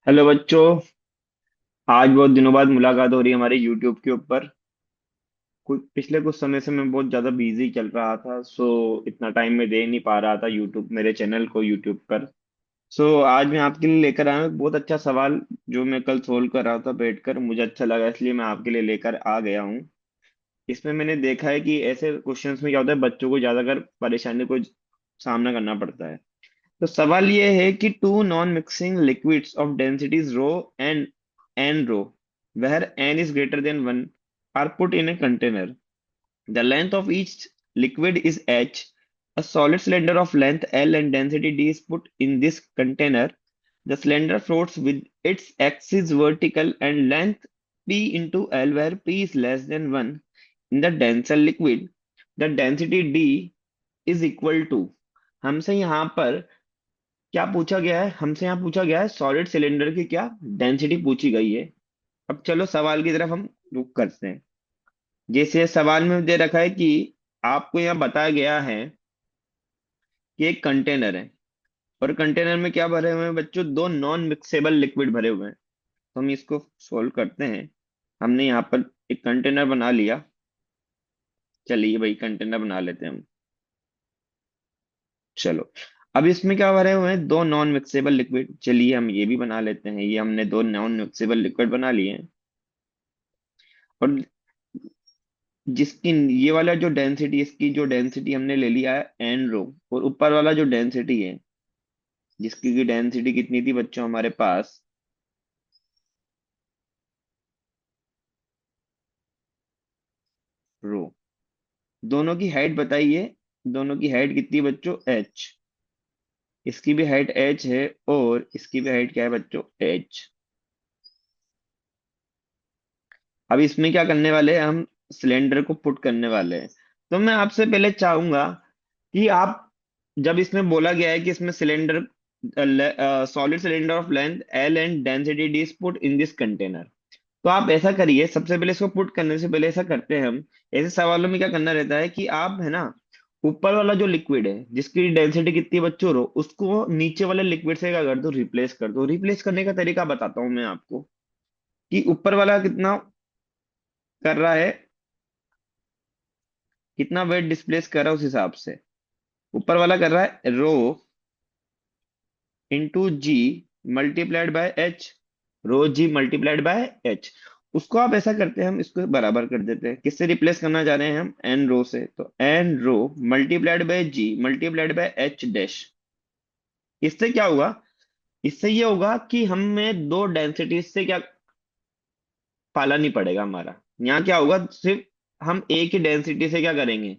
Hello बच्चों। आज बहुत दिनों बाद मुलाकात हो रही है हमारी यूट्यूब के ऊपर। कुछ पिछले कुछ समय से मैं बहुत ज़्यादा बिजी चल रहा था, सो इतना टाइम मैं दे नहीं पा रहा था यूट्यूब मेरे चैनल को यूट्यूब पर। सो आज मैं आपके लिए लेकर आया हूँ एक बहुत अच्छा सवाल जो मैं कल सोल्व कर रहा था बैठकर, मुझे अच्छा लगा इसलिए मैं आपके लिए लेकर आ गया हूँ। इसमें मैंने देखा है कि ऐसे क्वेश्चंस में क्या होता है, बच्चों को ज्यादातर परेशानी को सामना करना पड़ता है। तो सवाल ये है कि two non mixing liquids of densities rho and n rho where n is greater than 1 are put in a container. The length of each liquid is h. A solid cylinder of length L and density D is put in this container. The cylinder floats with its axis vertical and length P into L where P is less than 1 in the denser liquid. The density D is equal to, हमसे यहाँ पर क्या पूछा गया है, हमसे यहाँ पूछा गया है सॉलिड सिलेंडर की क्या डेंसिटी पूछी गई है। अब चलो सवाल की तरफ हम रुक करते हैं। जैसे सवाल में दे रखा है कि आपको यहाँ बताया गया है कि एक कंटेनर है और कंटेनर में क्या भरे हुए हैं बच्चों, दो नॉन मिक्सेबल लिक्विड भरे हुए हैं। तो हम इसको सोल्व करते हैं। हमने यहाँ पर एक कंटेनर बना लिया। चलिए भाई कंटेनर बना लेते हैं हम। चलो, अब इसमें क्या भरे हुए हैं, दो नॉन मिक्सेबल लिक्विड। चलिए हम ये भी बना लेते हैं, ये हमने दो नॉन मिक्सेबल लिक्विड बना लिए हैं। और जिसकी ये वाला जो डेंसिटी, इसकी जो डेंसिटी हमने ले लिया है एन रो, और ऊपर वाला जो डेंसिटी है जिसकी की डेंसिटी कितनी थी बच्चों हमारे पास, रो। दोनों की हाइट बताइए। दोनों की हाइट कितनी बच्चों, एच। इसकी भी हाइट एच है और इसकी भी हाइट क्या है बच्चों, एच। अब इसमें क्या करने वाले हैं हम, सिलेंडर को पुट करने वाले हैं। तो मैं आपसे पहले चाहूंगा कि आप, जब इसमें बोला गया है कि इसमें cylinder, solid cylinder of length L and density D is put in this container, तो आप ऐसा करिए। सबसे पहले इसको पुट करने से पहले ऐसा करते हैं हम, ऐसे सवालों में क्या करना रहता है कि आप है ना, ऊपर वाला जो लिक्विड है जिसकी डेंसिटी कितनी बच्चों रो, उसको नीचे वाले लिक्विड से क्या कर दो, रिप्लेस कर दो। रिप्लेस करने का तरीका बताता हूँ मैं आपको कि ऊपर वाला कितना कर रहा है, कितना वेट डिस्प्लेस कर रहा है उस हिसाब से। ऊपर वाला कर रहा है rho into g multiplied by h, rho g multiplied by h. उसको आप ऐसा करते हैं, हम इसको बराबर कर देते हैं। किससे रिप्लेस करना चाह रहे हैं हम, एन रो से, तो n rho multiplied by g multiplied by h dash. इससे क्या होगा, इससे ये होगा कि हमें दो डेंसिटी से क्या पाला नहीं पड़ेगा हमारा। यहाँ क्या होगा, सिर्फ हम एक ही डेंसिटी से क्या करेंगे,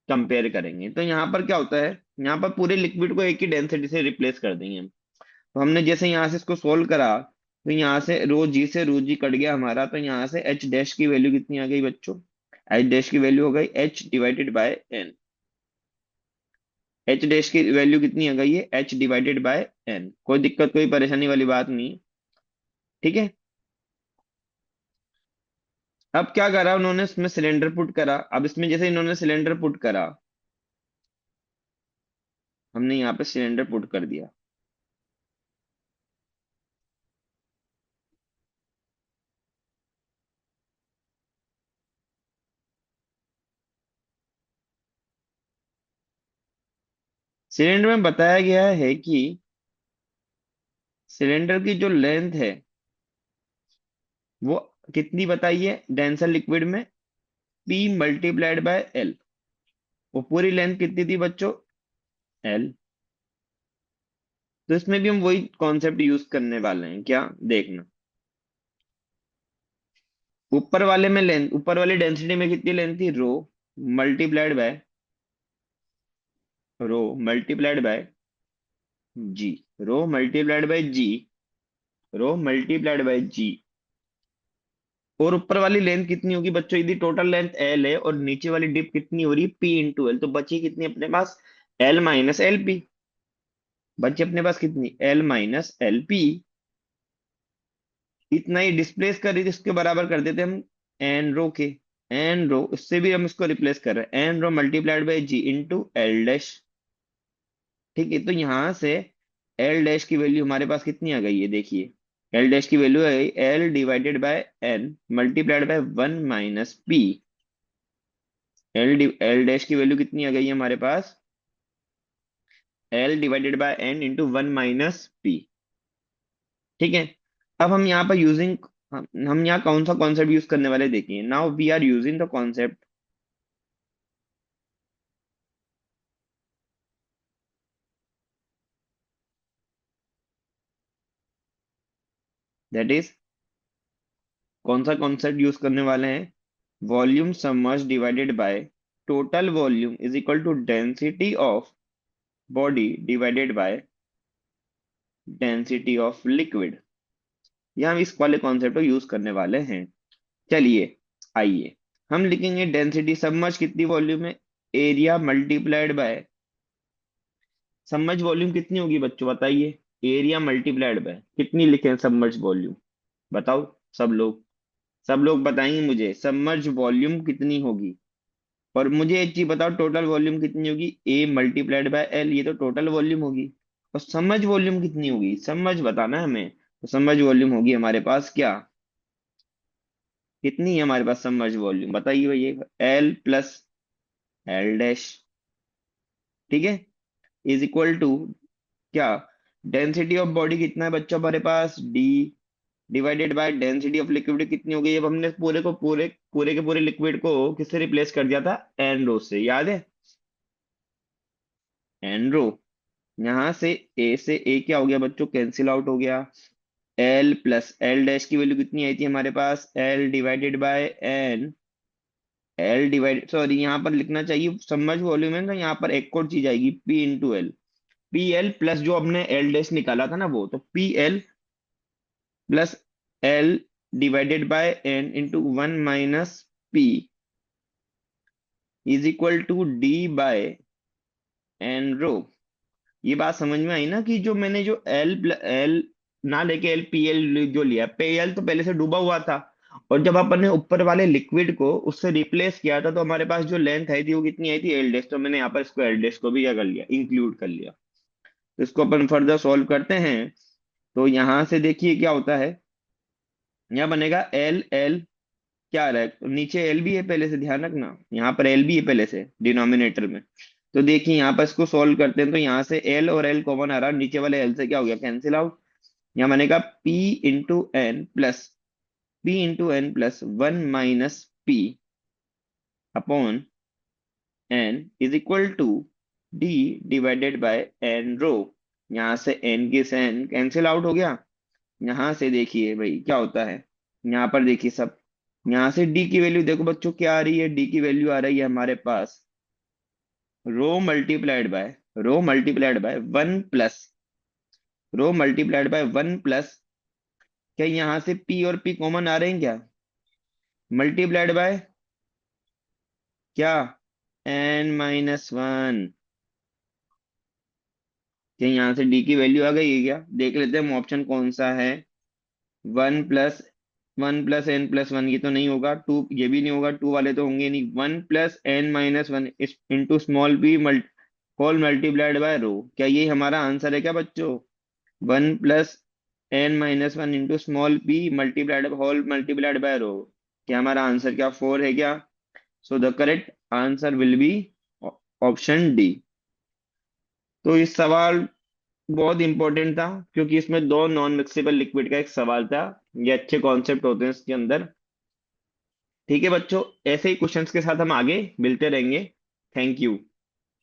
कंपेयर करेंगे। तो यहाँ पर क्या होता है, यहाँ पर पूरे लिक्विड को एक ही डेंसिटी से रिप्लेस कर देंगे हम। तो हमने जैसे यहाँ से इसको सोल्व करा, तो यहाँ से रो जी कट गया हमारा, तो यहाँ से एच डैश की वैल्यू कितनी आ गई बच्चों, एच डैश की वैल्यू हो गई h divided by n. H dash की वैल्यू कितनी आ गई है, एच डिवाइडेड बाय एन। कोई दिक्कत कोई परेशानी वाली बात नहीं, ठीक है। अब क्या करा उन्होंने, इसमें सिलेंडर पुट करा। अब इसमें जैसे इन्होंने सिलेंडर पुट करा, हमने यहाँ पे सिलेंडर पुट कर दिया। सिलेंडर में बताया गया है कि सिलेंडर की जो लेंथ है वो कितनी बताइए, डेंसर लिक्विड में पी मल्टीप्लाइड बाय एल। वो पूरी लेंथ कितनी थी बच्चों, एल। तो इसमें भी हम वही कॉन्सेप्ट यूज करने वाले हैं, क्या देखना। ऊपर वाले में लेंथ, ऊपर वाली डेंसिटी में कितनी लेंथ थी, rho multiplied by, rho multiplied by g, rho multiplied by g, rho multiplied by g. और ऊपर वाली लेंथ कितनी होगी बच्चों, यदि टोटल लेंथ एल है और नीचे वाली डिप कितनी हो रही है, पी इंटू एल, तो बची कितनी अपने पास, एल माइनस एल पी। बची अपने पास कितनी, एल माइनस एल पी। इतना ही डिस्प्लेस कर रही थी, इसके बराबर कर देते हम एन रो के। एन रो, इससे भी हम इसको रिप्लेस कर रहे हैं, n rho multiplied by g into l dash. ठीक है, तो यहां से एल डैश की वैल्यू हमारे पास कितनी आ गई है देखिए, एल डैश की वैल्यू है L divided by N multiplied by 1 - P. L dash की वैल्यू कितनी आ गई है हमारे पास? L divided by N into 1 - P. ठीक है। अब हम यहाँ पर यूजिंग, हम यहाँ कौन सा कॉन्सेप्ट यूज करने वाले देखिए। Now we are using the concept that is, कौन सा कॉन्सेप्ट यूज करने वाले हैं? Volume submerge divided by total volume is equal to density of body divided by density of liquid. ये हम इस वाले कॉन्सेप्ट को यूज करने वाले हैं। चलिए, आइए हम लिखेंगे डेंसिटी सबमर्ज कितनी वॉल्यूम है, area multiplied by, submerge volume कितनी होगी बच्चों बताइए? एरिया मल्टीप्लाइड बाय कितनी लिखें सबमर्ज वॉल्यूम? बताओ सब लोग, सब लोग बताएंगे मुझे सबमर्ज वॉल्यूम कितनी होगी। और मुझे एक चीज बताओ, टोटल वॉल्यूम कितनी होगी? ए मल्टीप्लाइड बाय एल, ये तो टोटल वॉल्यूम होगी। और सबमर्ज वॉल्यूम कितनी होगी? सबमर्ज बताना है हमें। तो सबमर्ज वॉल्यूम होगी हमारे पास क्या, कितनी है हमारे पास सबमर्ज वॉल्यूम बताइए भैया? एल प्लस एल डैश, ठीक है, इज इक्वल टू क्या? डेंसिटी ऑफ बॉडी कितना है बच्चों हमारे पास? D divided by density of liquid कितनी हो गई? अब हमने पूरे को पूरे पूरे के पूरे लिक्विड को किससे रिप्लेस कर दिया था? एन रो से, याद है? एन रो। यहां से ए से ए क्या हो गया बच्चों? कैंसिल आउट हो गया। एल प्लस एल डैश की वैल्यू कितनी आई थी हमारे पास? L divided by N, L divide, sorry यहाँ पर लिखना चाहिए सबमर्ज वॉल्यूम है ना, यहाँ पर एक और चीज आएगी, P into L. P L plus जो हमने एल डैश निकाला था ना, वो तो P L plus L divided by N into 1 - P is equal to D by N rho. ये बात समझ में आई ना, कि जो मैंने जो एल ना लेके एल पी एल जो लिया, पी एल तो पहले से डूबा हुआ था, और जब अपन ने ऊपर वाले लिक्विड को उससे रिप्लेस किया था तो हमारे पास जो लेंथ आई थी वो कितनी आई थी? L dash. तो मैंने यहाँ पर इसको एल डैश को भी क्या कर लिया, इंक्लूड कर लिया। तो इसको अपन फर्दर सॉल्व करते हैं। तो यहाँ से देखिए क्या होता है, यहाँ बनेगा एल एल, क्या आ रहा है नीचे? एल भी है पहले से, ध्यान रखना यहाँ पर एल भी है पहले से डिनोमिनेटर में। तो देखिए यहाँ पर इसको सॉल्व करते हैं, तो यहाँ से एल और एल कॉमन आ रहा है, नीचे वाले एल से क्या हो गया? Cancel out. यहाँ बनेगा P into N plus, P upon N is equal to D divided by N rho. यहाँ से एन की से एन कैंसिल आउट हो गया। यहाँ से देखिए भाई क्या होता है, यहाँ पर देखिए सब, यहाँ से डी की वैल्यू देखो बच्चों क्या आ रही है? डी की वैल्यू आ रही है हमारे पास रो मल्टीप्लाइड बाय 1 प्लस, क्या यहाँ से पी और पी कॉमन आ रहे हैं क्या? मल्टीप्लाइड बाय क्या? n - 1। क्या यहाँ से डी की वैल्यू आ गई है क्या? देख लेते हैं हम ऑप्शन कौन सा है। 1 + n + 1, ये तो नहीं होगा। टू, ये भी नहीं होगा, टू वाले तो होंगे नहीं। 1 + n - 1 into small P whole multiplied by rho, क्या ये हमारा आंसर है क्या बच्चों? 1 + n - 1 into small P multiplied whole multiplied by rho, क्या हमारा आंसर क्या 4 है क्या? So the correct answer will be option D. तो इस सवाल बहुत इंपॉर्टेंट था, क्योंकि इसमें दो नॉन मिक्सेबल लिक्विड का एक सवाल था। ये अच्छे कॉन्सेप्ट होते हैं इसके अंदर। ठीक है बच्चों, ऐसे ही क्वेश्चंस के साथ हम आगे मिलते रहेंगे। Thank you.